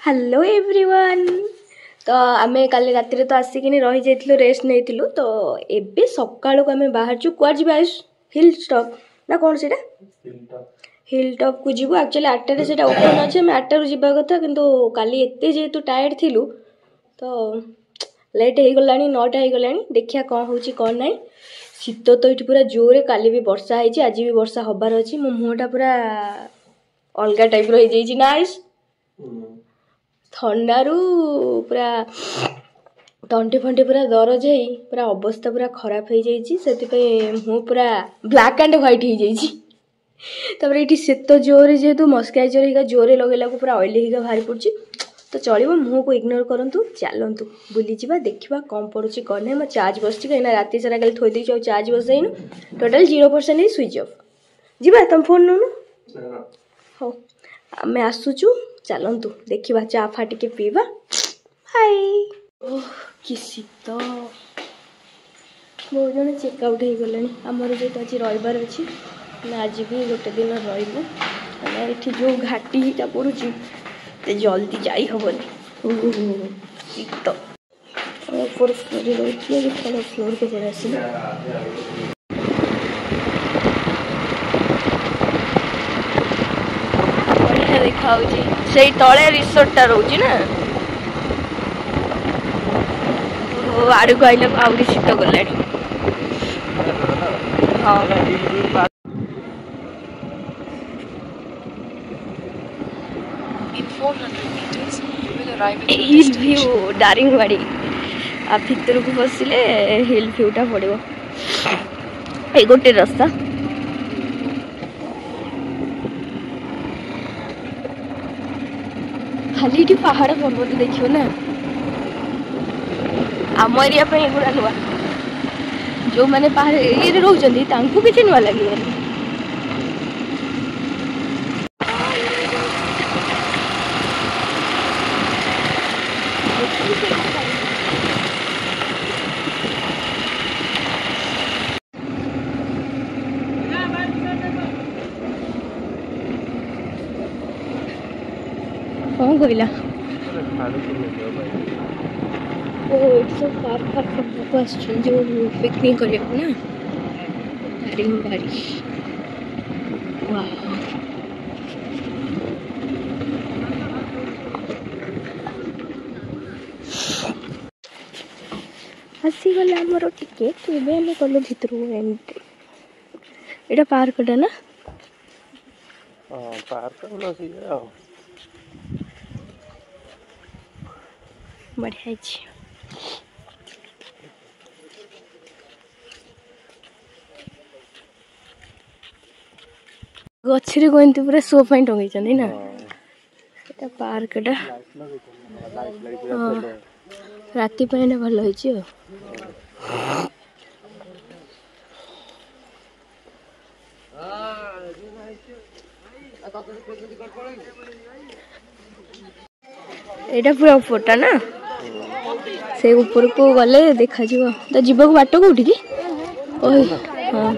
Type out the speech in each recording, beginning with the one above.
Hello everyone. तो आम काली राति तो आसिक रही जाइलु रेस्ट नहीं तो एबे सकाल को आम बाहर कुआर जी हिल स्टॉप ना कौन से हिल टॉप को जीवु एक्चुअली 8 से ओपन अच्छे आम 8 रू जावा कथा किंतु काली एते जेहेतु टायर्ड थिलु तो लेट हो गला 9टा हो गला देखिया कौन हो कौन ना शीत तो ये पूरा जोरे काली भी वर्षा है आज भी वर्षा हबार अच्छी मो मुहटा पूरा अलग टाइप रही नाइस थंडारू पूरा तंटे फंटे पूरा दरज है पूरा अवस्था पूरा खराब हो जाए मु पूरा ब्लैक एंड व्हाइट हो जापर ये शीत जोरे जेहेतु मस्काइजर हिका जोरे लगेला पूरा ऑयली हिका बाहरी पड़ी तो चलो मुँह को इग्नोर करूँ चलतु बुली जा देखा कम पड़ुची कौन ना चार्ज बस कहीं रात सारा कल थोड़ी चार्ज बसईनु टोटाल 0% स्विच ऑफ जी तुम फोन नौ हो आम आसुचु चलतु देखा चा फा टे पीवा हाय ओह कि शीत बहुत जन चेकआउट हो गले आमर जो आज रविवार अच्छी आज भी गोटे दिन रही ये जो घाटी टा पड़ुची जल्दी जाई हबनी शीत ऊपर फ्लोर रही थोड़ा फ्लोर को पड़े आस बढ़िया देखा से तले रिसोर्टा रोची ना आड़ को आइले आहरी शीत गला हाँ हिल व्यू दारिंगबाड़ी आ भितर को बसिले हिल व्यूटा पड़ो ये गोटे रास्ता खाली ये पहाड़ पर्वत देखियो ना आम एरिया एगुड़ा नुआ जो मैंने पहाड़ एरिया रोचंदी तांकु किसी नुआ लगे कौन कहला it's so far far from the question जो पिकनिक करियो ना दारिंगबाड़ी वाह आसीगला आमर टिकेट एवं आम गलु भितर एंट्री यहाँ पार्कटा ना पार्क बढ़िया गचरे कहते पूरा शो पाई टंगे ना पार्कटा हाँ राति ना भल हो एटा पूरा फोटा ना से ऊपर को गले देखा तो जीवा को बाट कौटी की हाँ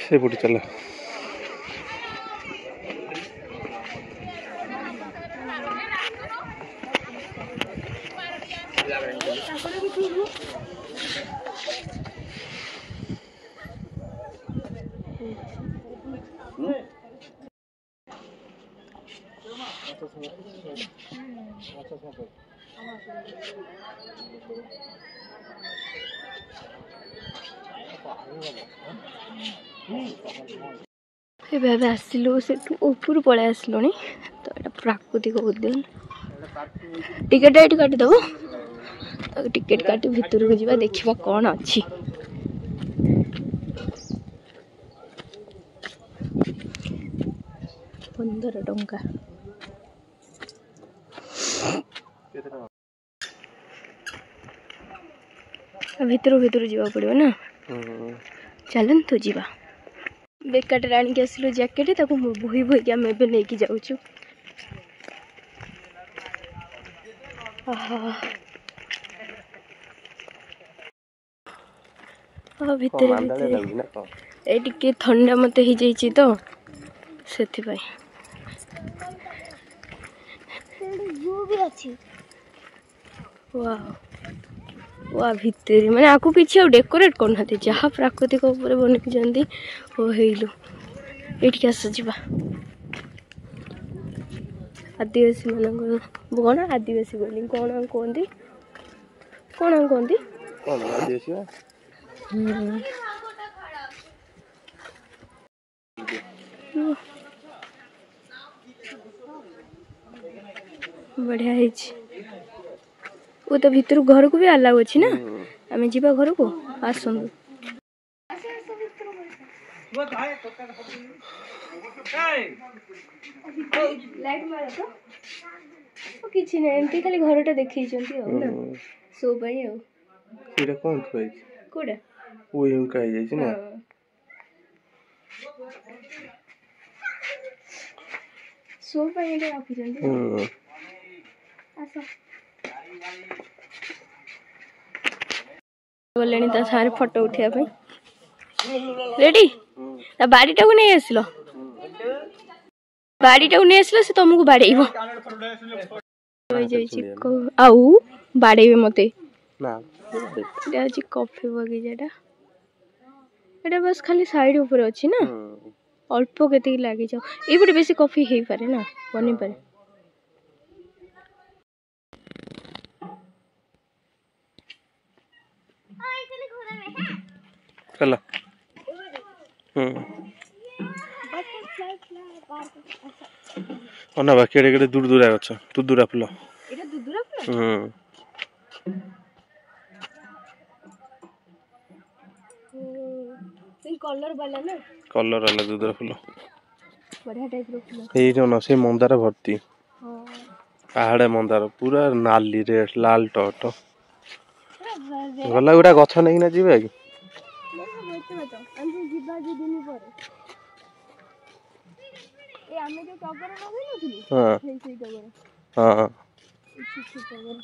से पटे चल आसलु से ऊपर पलि आसलु तो ये प्राकृतिक उद्यान टिकेट ये काटिदेव टिकेट काटी भितर को जावा देखा कौन अच्छी 15 टंका भितर भितर जावा पड़ो ना चलतु जीवा बेकाटे आनिक आसिलु जैकेट ताको बोही बोही आम एबे नहीं जाऊँ भितर ये ठंडा मत हो जाइए तो से वाह भितर माने आकु किसी डेकोरेट करना जहाँ प्राकृतिक ऊपर बनई ओ हेलु ये आस जा आदिवासी मान कौन आदिवासी बोली कौन कहती कौन कहती बढ़िया है वो तो भीतर घर को भी अलाउ अच्छी ना आम जा घर को आसतु किसी ना एमती खाली घरटा देखी शो कोड़ा ना शो रखी गले सारे फोटो उठाया रेडी बाड़ीटा को नहीं आसिल बाड़ीटा को नहीं आसिल से तुमको बाड़ेब आउ बाड़े मत कॉफी बगीचा एटा बस खाली साइड ऊपर अच्छी ना अल्प के लगे जाओ ये बेसी कॉफी हो पारे ना बनी पारे चला ना बाकी एडे दूर दूर गछ तू दूरा फुल एटा दुदुरा फुल कलर वाला ना कलर वाला दूधर फुल बढ़िया टाइप रो फुल एई न से मंदार भर्ती हां पहाड़ मंदार पूरा नाली रे लाल टट गला गुडा गछ नै ना जीवे कि जीवा जी दिन पर ए आमे जो टगर लगे नथिलु हां सेई टगर हां इछि टगर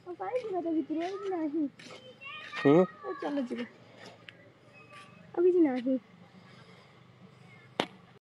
ओ पाई जीवा तो भितरे नाही चलो जी अभी नहीं